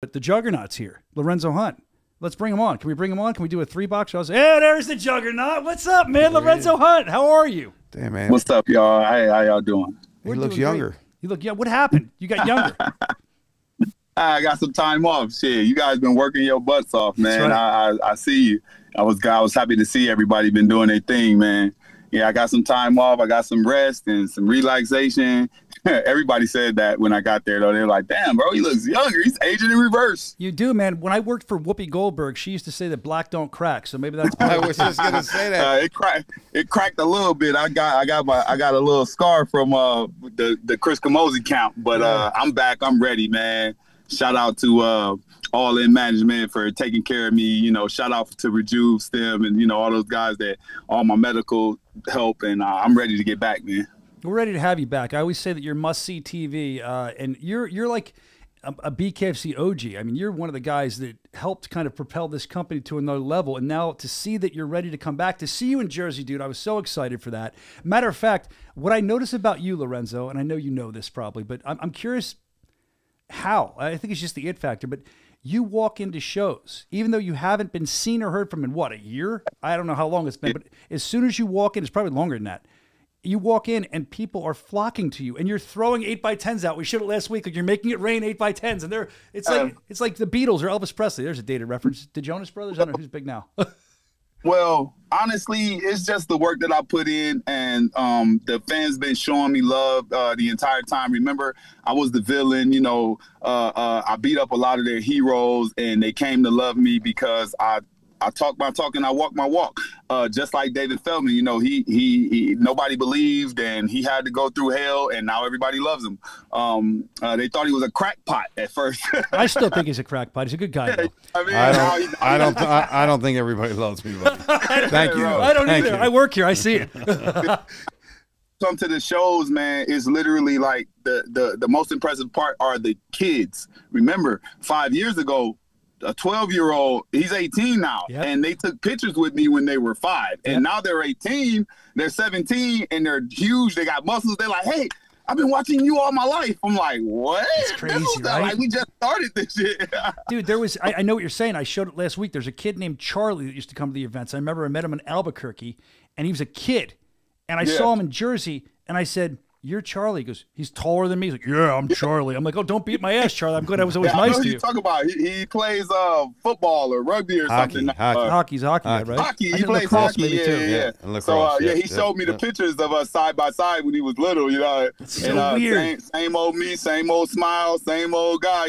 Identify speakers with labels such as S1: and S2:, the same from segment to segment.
S1: But the Juggernaut's here, Lorenzo Hunt. Let's bring him on. Can we bring him on? Can we do a 3-box show? Hey, there's the Juggernaut. What's up, man? Lorenzo Hunt. How are you?
S2: Damn, man.
S3: What's up, y'all? How y'all doing?
S2: He looks younger.
S1: You look young. What happened? You got younger.
S3: I got some time off. Shit, you guys been working your butts off, man.
S1: Right.
S3: I see you. I was happy to see everybody been doing their thing, man. Yeah, I got some time off. I got some rest and some relaxation. Everybody said that when I got there, though. They're like, damn, bro, he looks younger. He's aging in reverse.
S1: You do, man. When I worked for Whoopi Goldberg, she used to say that black don't crack. So maybe that's.
S2: I was just gonna say that.
S3: It cracked a little bit. I got a little scar from the Chris Camozzi count, but I'm back. I'm ready, man. Shout out to All In Management for taking care of me. You know, shout out to Rejuve, Stem, and all those guys all my medical help, and I'm ready to get back, man.
S1: We're ready to have you back. I always say that you're must-see TV, and you're like a BKFC OG. I mean, you're one of the guys that helped kind of propel this company to another level, and now to see that you're ready to come back, to see you in Jersey, dude, I was so excited for that. Matter of fact, what I notice about you, Lorenzo, and I know you know this probably, but I'm curious how. I think it's just the it factor, but you walk into shows, even though you haven't been seen or heard from in, what, a year? I don't know how long it's been, but as soon as you walk in, it's probably longer than that. You walk in and people are flocking to you, and you're throwing 8x10s out. We showed it last week. Like you're making it rain 8x10s, and it's like the Beatles or Elvis Presley. There's a dated reference. The Jonas Brothers. I don't know who's big now.
S3: Well, honestly, it's just the work that I put in, and the fans been showing me love the entire time. Remember, I was the villain. I beat up a lot of their heroes, and they came to love me because I talk my talk and I walk my walk. Just like David Feldman, he nobody believed, and he had to go through hell, and now everybody loves him. They thought he was a crackpot at first.
S1: I still think he's a crackpot. He's a good guay, though.
S2: I don't think everybody loves me, buddy. Thank you.
S1: I don't either. I work here. I see it.
S3: Come to the shows, man, is literally like the most impressive part are the kids. Remember, 5 years ago, a 12-year-old, he's 18 now, and they took pictures with me when they were 5, and now they're 18, they're 17, and they're huge. They got muscles. They're like, hey, I've been watching you all my life. I'm like, what?
S1: It's crazy, right?
S3: Like, we just started this shit.
S1: Dude, there was, I know what you're saying. I showed it last week. There's a kid named Charlie that used to come to the events. I remember I met him in Albuquerque, and he was a kid, and I saw him in Jersey, and I said, you're Charlie. He goes, he's taller than me. He's like, yeah, I'm Charlie. I'm like, oh, don't beat my ass, Charlie. I'm glad I was always nice to you.
S3: Talk about he plays football or rugby or something.
S1: Hockey's hockey, right?
S3: Hockey. He plays hockey. Yeah.
S2: Lacrosse,
S3: so he showed me the pictures of us side by side when he was little.
S1: It's so weird.
S3: Same old me, same old smile, same old guy.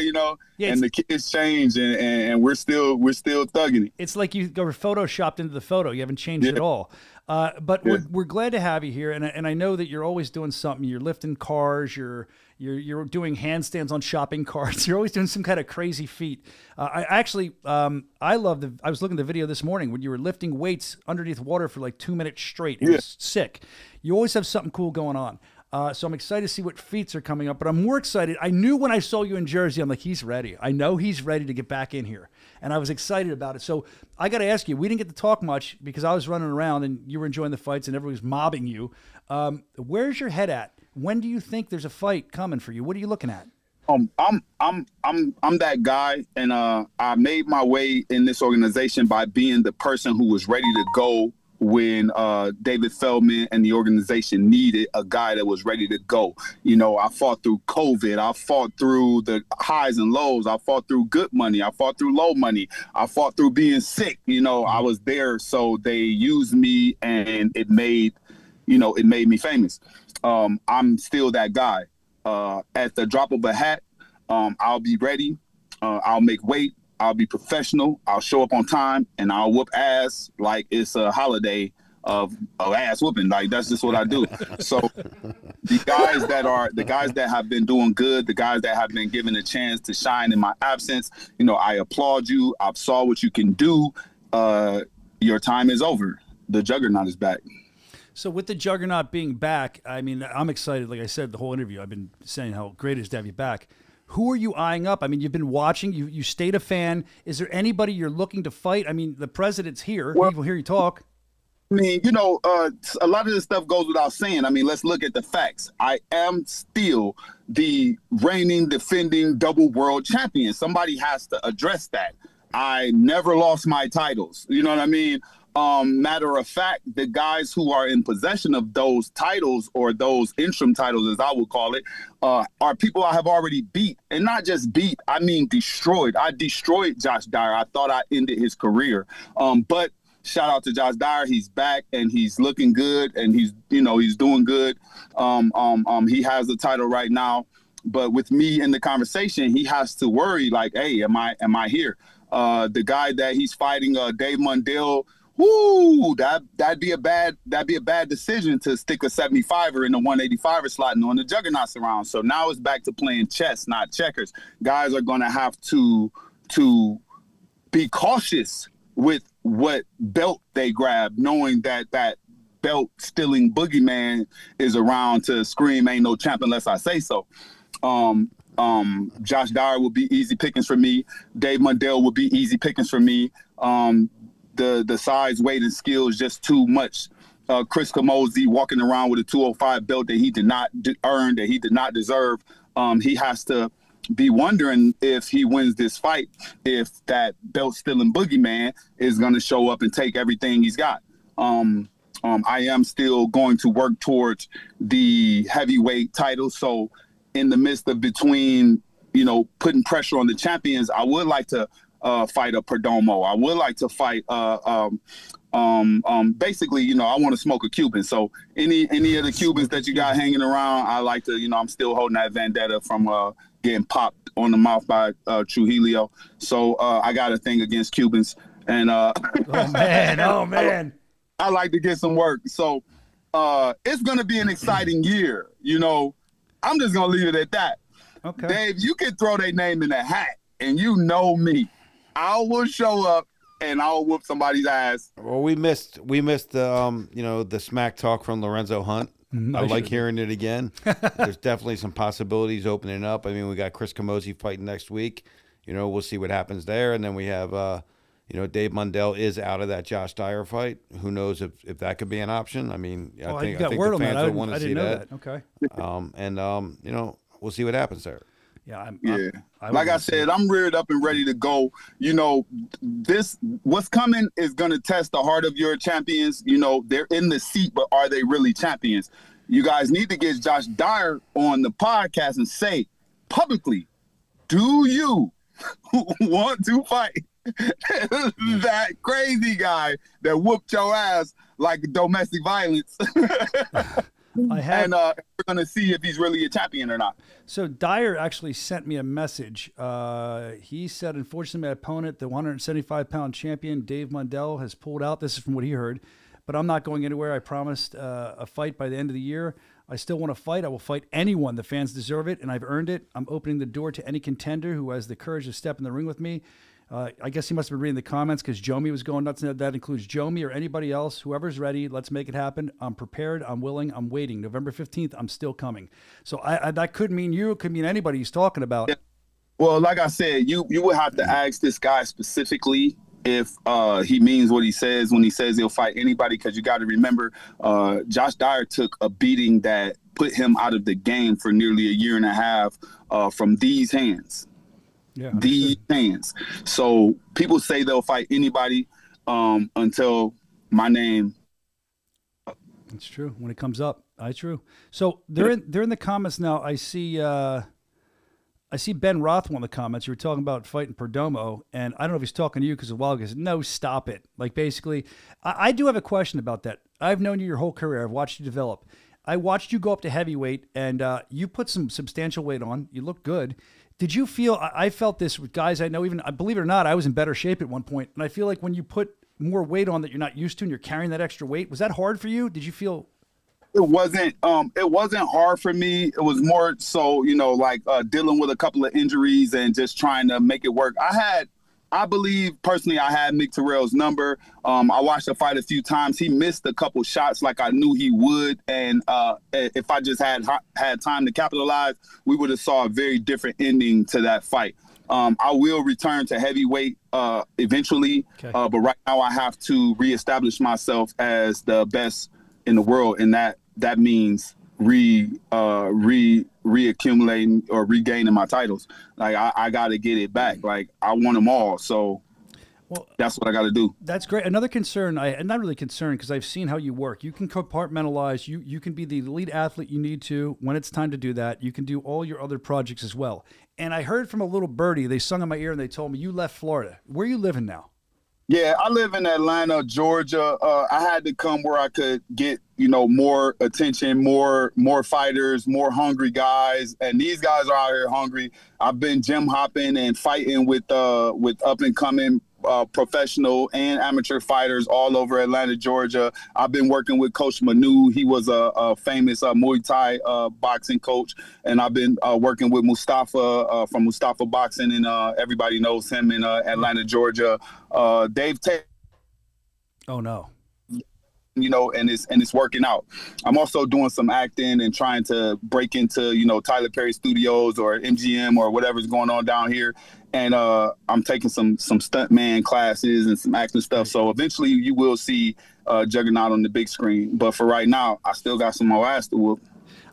S3: Yeah, and the kids change, and we're still thugging it.
S1: It's like you go photoshopped into the photo. You haven't changed at all. But we're glad to have you here, and I know that you're always doing something. You're lifting cars. You're doing handstands on shopping carts. You're always doing some kind of crazy feat. I was looking at the video this morning when you were lifting weights underneath water for like 2 minutes straight. It was sick. You always have something cool going on. So I'm excited to see what feats are coming up, but I'm more excited. I knew when I saw you in Jersey, I'm like, he's ready. I know he's ready to get back in here, and I was excited about it. So I got to ask you, we didn't get to talk much because I was running around and you were enjoying the fights and everybody was mobbing you. Where's your head at? When do you think there's a fight coming for you? What are you looking at?
S3: I'm that guy, and I made my way in this organization by being the person who was ready to go when David Feldman and the organization needed a guy that was ready to go. I fought through COVID. I fought through the highs and lows. I fought through good money. I fought through low money. I fought through being sick. I was there, so they used me, and it made me famous. I'm still that guy. At the drop of a hat, I'll be ready. I'll make weight. I'll be professional. I'll show up on time, and I'll whoop ass like it's a holiday of ass whooping. Like, that's just what I do. So the guys that have been doing good, the guys that have been given a chance to shine in my absence, I applaud you. I saw what you can do. Your time is over. The Juggernaut is back.
S1: So with the Juggernaut being back, I mean, I'm excited. Like I said, the whole interview, I've been saying how great it is to have you back. Who are you eyeing up? I mean, you've been watching. You stayed a fan. Is there anybody you're looking to fight? I mean, the president's here. He will hear you talk.
S3: I mean, a lot of this stuff goes without saying. I mean, let's look at the facts. I am still the reigning, defending double world champion. Somebody has to address that. I never lost my titles. You know what I mean? Matter of fact, the guys who are in possession of those titles, or those interim titles, as I would call it, are people I have already beat. And not just beat, I mean destroyed. I destroyed Josh Dyer. I thought I ended his career. But shout out to Josh Dyer. He's back and he's looking good, and he's doing good. He has the title right now. But with me in the conversation, he has to worry, like, hey, am I here? The guy that he's fighting, Dave Mundell, that'd be a bad decision to stick a 75er in the 185er slot and on the Juggernauts around. So now it's back to playing chess, not checkers. Guys are going to have to be cautious with what belt they grab, knowing that belt stealing boogeyman is around to scream, ain't no champ unless I say so. Josh Dyer will be easy pickings for me. Dave Mundell will be easy pickings for me. The size, weight, and skill is just too much. Chris Camozzi walking around with a 205 belt that he did not earn, that he did not deserve. He has to be wondering, if he wins this fight, if that belt stealing boogeyman is going to show up and take everything he's got. I am still going to work towards the heavyweight title. So in the midst of between, putting pressure on the champions, I would like to fight a Perdomo. I would like to fight basically, I want to smoke a Cuban. So any of the Cubans that you got hanging around, I like to, I'm still holding that vendetta from getting popped on the mouth by Trujillo. So I got a thing against Cubans. And oh man. I like to get some work. So it's going to be an exciting year. I'm just going to leave it at that.
S1: Okay.
S3: Dave, you can throw their name in the hat, and you know me. I will show up and I'll whoop somebody's ass.
S2: Well, we missed the the smack talk from Lorenzo Hunt. I like hearing it again. There's definitely some possibilities opening up. I mean, we got Chris Camozzi fighting next week. We'll see what happens there. And then we have, Dave Mundell is out of that Josh Dyer fight. Who knows if that could be an option? I mean, I think the fans will want to see that.
S1: Okay.
S2: We'll see what happens there.
S3: Yeah, like I said, I'm reared up and ready to go. What's coming is going to test the heart of your champions. They're in the seat, but are they really champions? You guys need to get Josh Dyer on the podcast and say publicly, do you want to fight that crazy guy that whooped your ass like domestic violence? And we're going to see if he's really a champion or not.
S1: So Dyer actually sent me a message. He said, unfortunately, my opponent, the 175-pound champion, Dave Mundell, has pulled out. This is from what he heard. But I'm not going anywhere. I promised a fight by the end of the year. I still want to fight. I will fight anyone. The fans deserve it, and I've earned it. I'm opening the door to any contender who has the courage to step in the ring with me. I guess he must have been reading the comments because Jomi was going nuts. That includes Jomi or anybody else. Whoever's ready, let's make it happen. I'm prepared. I'm willing. I'm waiting. November 15th, I'm still coming. So that could mean you. It could mean anybody he's talking about. Yeah.
S3: Well, like I said, you would have to ask this guy specifically if he means what he says when he says he'll fight anybody, because you got to remember, Josh Dyer took a beating that put him out of the game for nearly a year and a half from these hands. Yeah, these hands. So people say they'll fight anybody until my name.
S1: It's true. When it comes up, it's true. So they're in the comments now. I see Ben Rothwell in the comments. You were talking about fighting Perdomo, and I don't know if he's talking to you because a while ago he said, no, stop it. Like, basically, I do have a question about that. I've known you your whole career. I've watched you develop. I watched you go up to heavyweight, and you put some substantial weight on. You look good. Did you feel, I felt this with guys I know, even, believe it or not, I was in better shape at one point, and I feel like when you put more weight on that you're not used to and you're carrying that extra weight, was that hard for you? Did you feel...
S3: It wasn't hard for me. It was more so, dealing with a couple of injuries and just trying to make it work. I believe personally I had Mick Terrell's number. I watched the fight a few times. He missed a couple shots like I knew he would. And if I just had time to capitalize, we would have saw a very different ending to that fight. I will return to heavyweight eventually, but right now I have to reestablish myself as the best in the world, and that means reaccumulating or regaining my titles. Like I got to get it back. Like I want them all, so. Well, that's what I got to do.
S1: That's great. Another concern, I'm not really concerned because I've seen how you work. You can compartmentalize. You can be the elite athlete you need to when it's time to do that. You can do all your other projects as well. And I heard from a little birdie, they sung in my ear and they told me you left Florida. Where are you living now?
S3: Yeah, I live in Atlanta, Georgia. I had to come where I could get, more attention, more fighters, more hungry guys. And these guys are out here hungry. I've been gym hopping and fighting with up and coming professional and amateur fighters all over Atlanta, Georgia. I've been working with Coach Manu. He was a famous Muay Thai boxing coach. And I've been working with Mustafa from Mustafa Boxing, and everybody knows him in Atlanta, Georgia. Dave Tate.
S1: Oh, no.
S3: And it's working out. I'm also doing some acting and trying to break into, Tyler Perry Studios or MGM or whatever's going on down here. And I'm taking some stuntman classes and some acting stuff. So eventually you will see Juggernaut on the big screen. But for right now, I still got some more ass to whoop.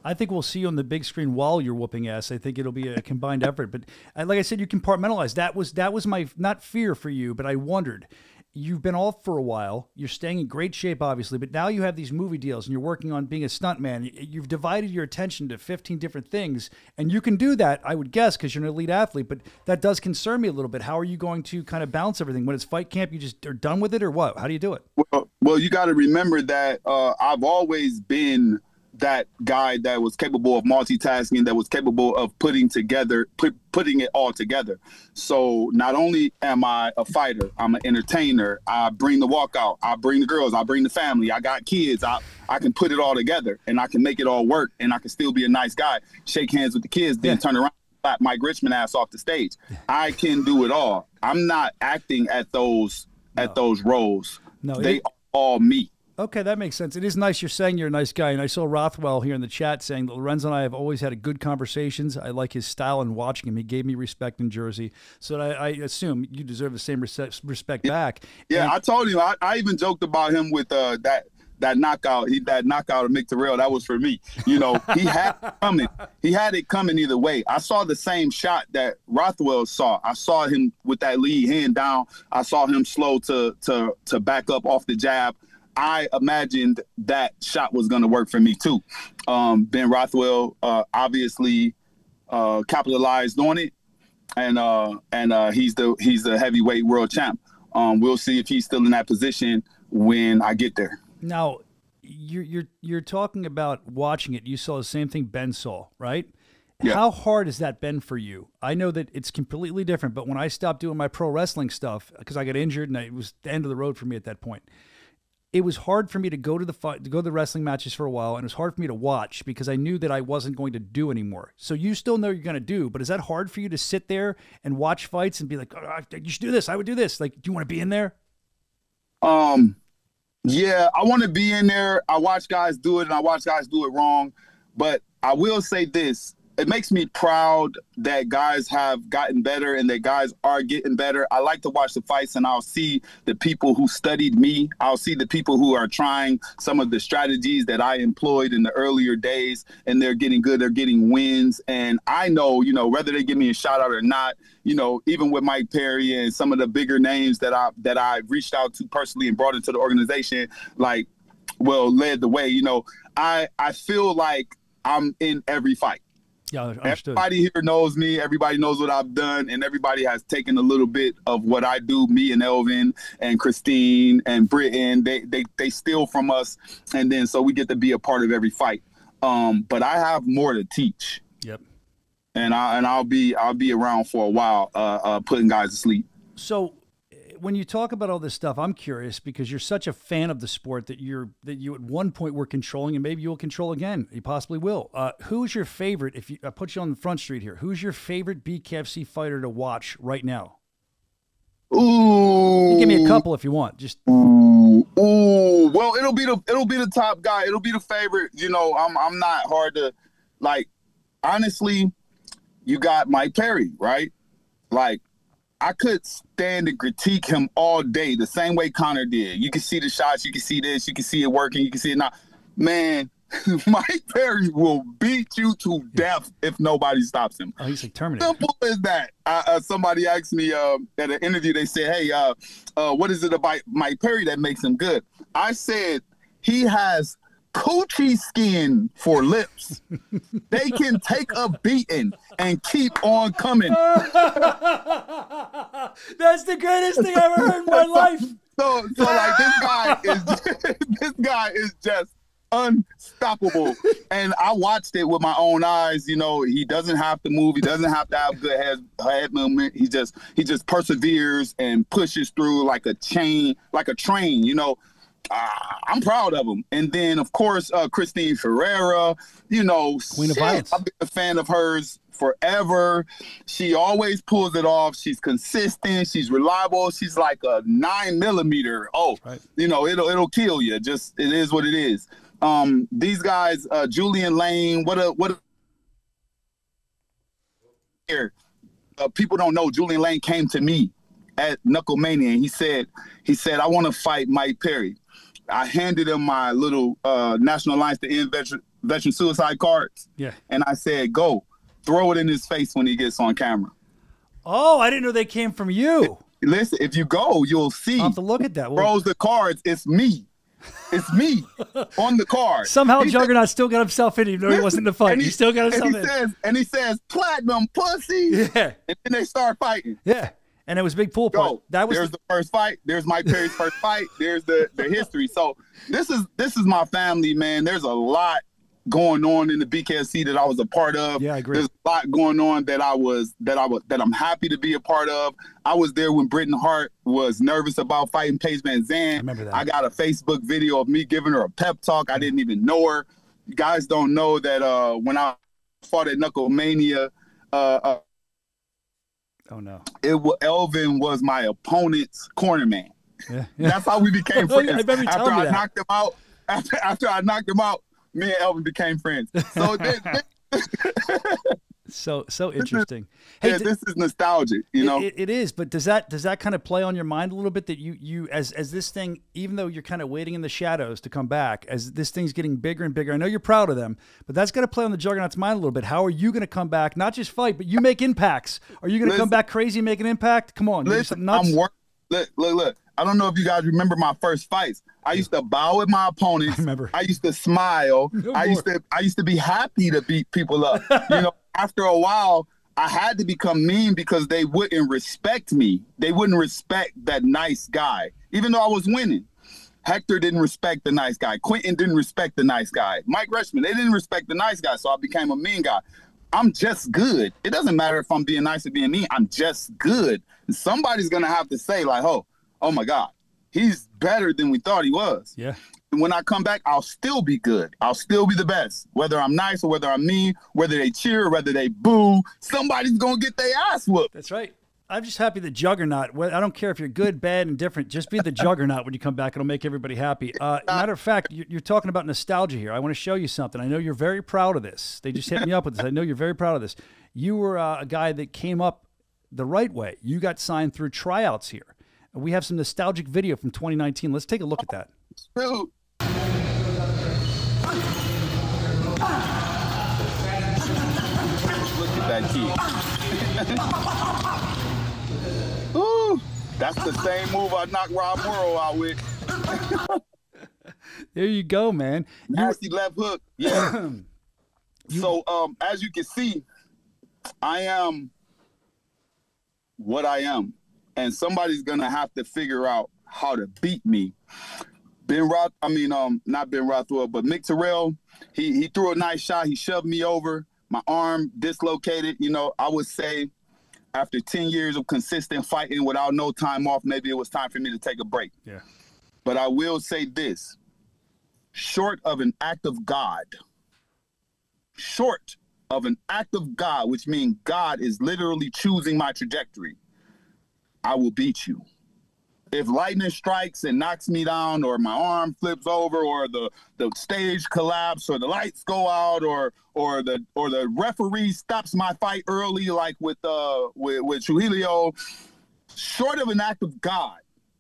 S1: I think we'll see you on the big screen while you're whooping ass. I think it'll be a combined effort. But like I said, you compartmentalize. That was my, not fear for you, but I wondered. You've been off for a while. You're staying in great shape, obviously, but now you have these movie deals and you're working on being a stuntman. You've divided your attention to 15 different things, and you can do that, I would guess, because you're an elite athlete, but that does concern me a little bit. How are you going to kind of balance everything? When it's fight camp, you just are done with it, or what? How do you do it?
S3: Well, you got to remember that I've always been that guy that was capable of multitasking, that was capable of putting it all together. So not only am I a fighter, I'm an entertainer. I bring the walkout. I bring the girls. I bring the family. I got kids. I can put it all together, and I can make it all work, and I can still be a nice guy, shake hands with the kids, then turn around, slap Mike Richmond ass off the stage. I can do it all. I'm not acting at those roles. No, they are all me.
S1: Okay, that makes sense. It is nice you're saying you're a nice guy. And I saw Rothwell here in the chat saying that Lorenzo and I have always had good conversations. I like his style and watching him. He gave me respect in Jersey. So I assume you deserve the same respect back.
S3: Yeah, and I told you. I even joked about him with that knockout. That knockout of Mick Terrell, that was for me. He had it coming. He had it coming either way. I saw the same shot that Rothwell saw. I saw him with that lead hand down. I saw him slow to back up off the jab. I imagined that shot was going to work for me too. Ben Rothwell obviously capitalized on it, and he's the heavyweight world champ. We'll see if he's still in that position when I get there.
S1: Now, you're talking about watching it. You saw the same thing Ben saw, right? Yeah. How hard has that been for you? I know that it's completely different, but when I stopped doing my pro wrestling stuff because I got injured and it was the end of the road for me at that point. It was hard for me to go to the wrestling matches for a while, and it was hard for me to watch because I knew that I wasn't going to do anymore. So you still know you're going to do, but is that hard for you to sit there and watch fights and be like, oh, you should do this, I would do this? Like, do you want to be in there?
S3: Yeah, I want to be in there. I watch guys do it, and I watch guys do it wrong. But I will say this. It makes me proud that guys have gotten better and that guys are getting better. I like to watch the fights, and I'll see the people who studied me. I'll see the people who are trying some of the strategies that I employed in the earlier days, and they're getting good. They're getting wins. And I know, whether they give me a shout out or not, even with Mike Perry and some of the bigger names that I reached out to personally and brought into the organization, led the way. I feel like I'm in every fight.
S1: Yeah, understood.
S3: Everybody here knows me. Everybody knows what I've done, and everybody has taken a little bit of what I do. Me and Elvin and Christine and Britton, they steal from us, and then so we get to be a part of every fight. But I have more to teach.
S1: Yep.
S3: And I'll be around for a while, putting guys to sleep.
S1: So, when you talk about all this stuff, I'm curious because you're such a fan of the sport that you at one point were controlling, and maybe you will control again. You possibly will. Who's your favorite? If I put you on the front street here, who's your favorite BKFC fighter to watch right now?
S3: Ooh.
S1: You can give me a couple if you want. Just
S3: ooh. Well, it'll be the top guy. It'll be the favorite. I'm not hard to like. Honestly, you got Mike Perry, right? like, I could stand and critique him all day the same way Conor did. You can see the shots, you can see this, you can see it working, you can see it not. Man, Mike Perry will beat you to death if nobody stops him.
S1: Oh, he's like Terminator.
S3: Simple as that. Somebody asked me at an interview, they said, hey, what is it about Mike Perry that makes him good? I said, he has coochie skin for lips. They can take a beating and keep on coming.
S1: That's the greatest thing I've ever heard in my life.
S3: So like this guy is just unstoppable. And I watched it with my own eyes. You know, he doesn't have to move. He doesn't have to have good head movement. He just perseveres and pushes through like a train. You know, I'm proud of him. And then of course, Christine Ferea. You know,
S1: Queen of Violence.
S3: I've been a fan of hers forever. She always pulls it off. She's consistent. She's reliable. She's like a 9mm. Oh, right. You know, it'll kill you. Just it is what it is. These guys, Julian Lane, here. People don't know Julian Lane came to me at Knucklemania and he said, I want to fight Mike Perry. I handed him my little National Alliance to End Veteran Suicide cards. Yeah. And I said, go, throw it in his face when he gets on camera.
S1: Oh, I didn't know they came from you.
S3: Listen, if you go, you'll see.
S1: I'll have to look at that.
S3: Throws the cards, it's me. It's me on the card.
S1: Somehow Juggernaut still got himself in, even though he wasn't in the fight. He still got himself in.
S3: And he says, platinum pussy.
S1: Yeah.
S3: And then they start fighting.
S1: Yeah. And it was a big pool part.
S3: There's the first fight. There's Mike Perry's first fight. There's the history. So this is my family, man. There's a lot going on in the BKFC that I was a part of.
S1: Yeah, I agree.
S3: There's a lot going on that I'm happy to be a part of. I was there when Hart was nervous about fighting Paige Van Zandt. I remember that. I got a Facebook video of me giving her a pep talk. I didn't even know her. You guys don't know that when I fought at Knucklemania, oh no, Elvin was my opponent's corner man. Yeah. That's how we became friends. After I knocked him out, after I knocked him out, me and Elvin became friends. So
S1: so interesting.
S3: This is nostalgic, you know.
S1: It is, but does that kind of play on your mind a little bit that you as this thing, even though you're kind of waiting in the shadows to come back, as this thing's getting bigger and bigger. I know you're proud of them, but that's going to play on the Juggernaut's mind a little bit. How are you going to come back? Not just fight, but you make impacts. Are you going to come back crazy and make an impact? Come on,
S3: listen, look. I don't know if you guys remember my first fights. I used to bow at my opponents. I remember. I used to smile. I used to be happy to beat people up. You know, after a while, I had to become mean because they wouldn't respect me. They wouldn't respect that nice guy, even though I was winning. Hector didn't respect the nice guy. Quentin didn't respect the nice guy. Mike Reshman, they didn't respect the nice guy, so I became a mean guy. I'm just good. It doesn't matter if I'm being nice or being mean. I'm just good. And somebody's going to have to say, like, oh my God, he's better than we thought he was. Yeah. And when I come back, I'll still be good. I'll still be the best. Whether I'm nice or whether I'm mean, whether they cheer or whether they boo, somebody's going to get their ass whooped.
S1: That's right. I'm just happy the Juggernaut, I don't care if you're good, bad, and different, just be the Juggernaut when you come back. It'll make everybody happy. Matter of fact, you're talking about nostalgia here. I want to show you something. I know you're very proud of this. They just hit me up with this. I know you're very proud of this. You were a guy that came up the right way. You got signed through tryouts here. We have some nostalgic video from 2019. Let's take a look at that.
S3: Look at that kid. Ooh, that's the same move I knocked Rob Morrow out with.
S1: There you go, man.
S3: Nasty left hook. Yeah. So, as you can see, I am what I am. And somebody's going to have to figure out how to beat me. Not Ben Rothwell, but Mick Terrell, he threw a nice shot. He shoved me over. My arm dislocated. You know, I would say after 10 years of consistent fighting without no time off, maybe it was time for me to take a break. Yeah. But I will say this. Short of an act of God, which means God is literally choosing my trajectory, I will beat you. if lightning strikes and knocks me down, or my arm flips over, or the stage collapse, or the lights go out, or the referee stops my fight early, like with Trujillo, short of an act of God,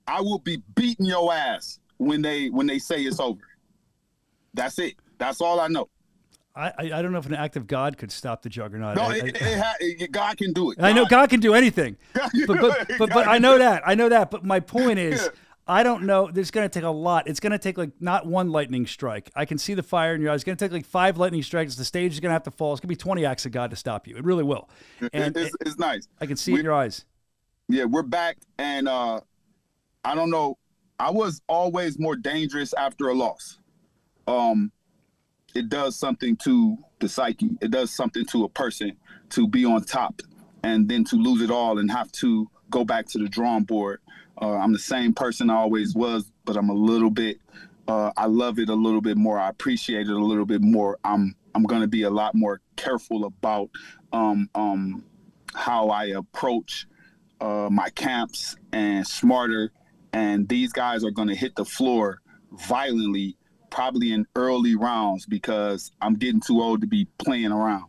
S3: I will be beating your ass when they say it's over. That's it. That's all I know.
S1: I don't know if an act of God could stop the Juggernaut.
S3: No, God can do it.
S1: I know God can do anything, but I know that. But my point is, I don't know. There's going to take a lot. It's going to take like not one lightning strike. I can see the fire in your eyes. It's going to take like 5 lightning strikes. The stage is going to have to fall. It's going to be 20 acts of God to stop you. It really will. And
S3: it's nice.
S1: I can see it in your eyes.
S3: Yeah, we're back, and I don't know. I was always more dangerous after a loss. It does something to the psyche. It does something to a person to be on top and then to lose it all and have to go back to the drawing board. I'm the same person I always was, but I'm a little bit, I love it a little bit more. I appreciate it a little bit more. I'm going to be a lot more careful about how I approach my camps, and smarter. And these guys are going to hit the floor violently, probably in early rounds, because I'm getting too old to be playing around.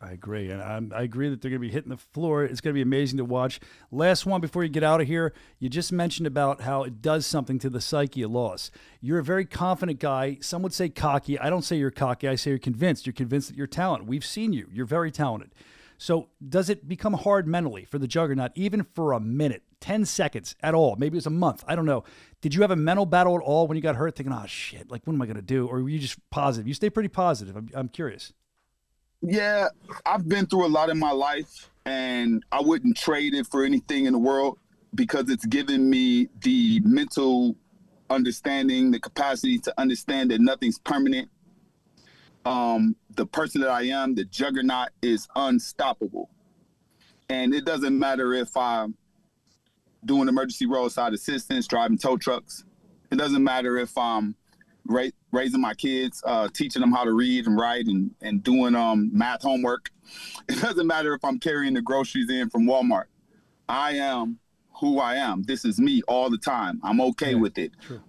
S1: I agree. And I agree that they're going to be hitting the floor. It's going to be amazing to watch. Last one before you get out of here. You just mentioned about how it does something to the psyche of loss. You're a very confident guy. Some would say cocky. I don't say you're cocky. I say you're convinced. You're convinced that you're talented. We've seen you. You're very talented. So does it become hard mentally for the Juggernaut, even for a minute, 10 seconds at all? Maybe it's a month. I don't know. Did you have a mental battle at all when you got hurt, thinking, oh, shit, like, what am I going to do? Or were you just positive? You stay pretty positive. I'm curious.
S3: Yeah, I've been through a lot in my life, and I wouldn't trade it for anything in the world, because it's given me the mental understanding, the capacity to understand that nothing's permanent. The person that I am, the Juggernaut, is unstoppable. And it doesn't matter if I'm doing emergency roadside assistance, driving tow trucks. It doesn't matter if I'm raising my kids, teaching them how to read and write, and doing math homework. It doesn't matter if I'm carrying the groceries in from Walmart. I am who I am. This is me all the time. I'm okay with it. Sure.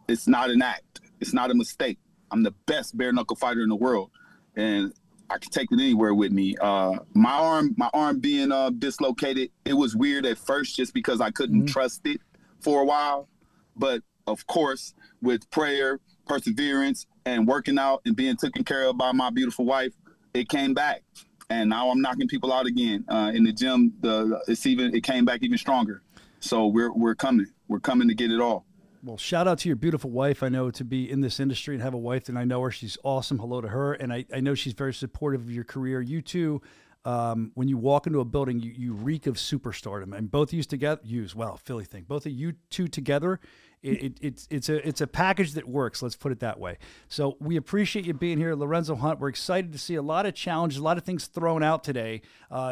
S3: It's not an act. It's not a mistake. I'm the best bare knuckle fighter in the world, and I can take it anywhere with me. My arm being dislocated, it was weird at first, just because I couldn't trust it for a while. But of course, with prayer, perseverance, and working out and being taken care of by my beautiful wife, it came back. And now I'm knocking people out again in the gym. It came back even stronger. So we're coming. We're coming to get it all.
S1: Well, shout out to your beautiful wife. I know to be in this industry and have a wife, and I know her. She's awesome. Hello to her. And I know she's very supportive of your career. You two, when you walk into a building, you reek of superstardom. And both of you together, wow, Philly thing. Both of you two together, it's a package that works. Let's put it that way. So we appreciate you being here, Lorenzo Hunt. We're excited to see a lot of challenges, a lot of things thrown out today.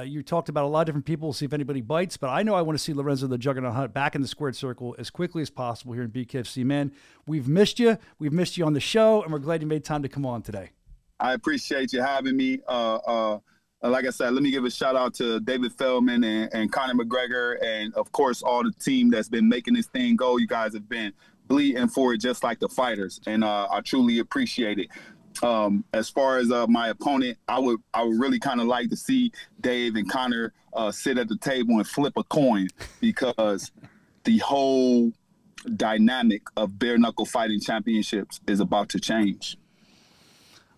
S1: You talked about a lot of different people. We'll see if anybody bites, but I know I want to see Lorenzo the Juggernaut Hunt back in the squared circle as quickly as possible here in BKFC. Man, we've missed you. We've missed you on the show, and we're glad you made time to come on today.
S3: I appreciate you having me. Like I said, let me give a shout out to David Feldman and Conor McGregor, and of course all the team that's been making this thing go. You guys have been bleeding for it just like the fighters, and I truly appreciate it. As far as my opponent, I would really kind of like to see Dave and Conor sit at the table and flip a coin, because the whole dynamic of bare knuckle fighting championships is about to change.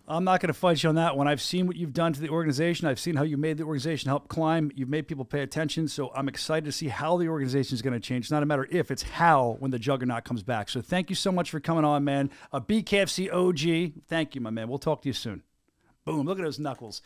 S1: I'm not going to fight you on that one. I've seen what you've done to the organization. I've seen how you made the organization help climb. You've made people pay attention. So I'm excited to see how the organization is going to change. It's not a matter if, it's how when the Juggernaut comes back. So thank you so much for coming on, man. A BKFC OG. Thank you, my man. We'll talk to you soon. Boom. Look at those knuckles.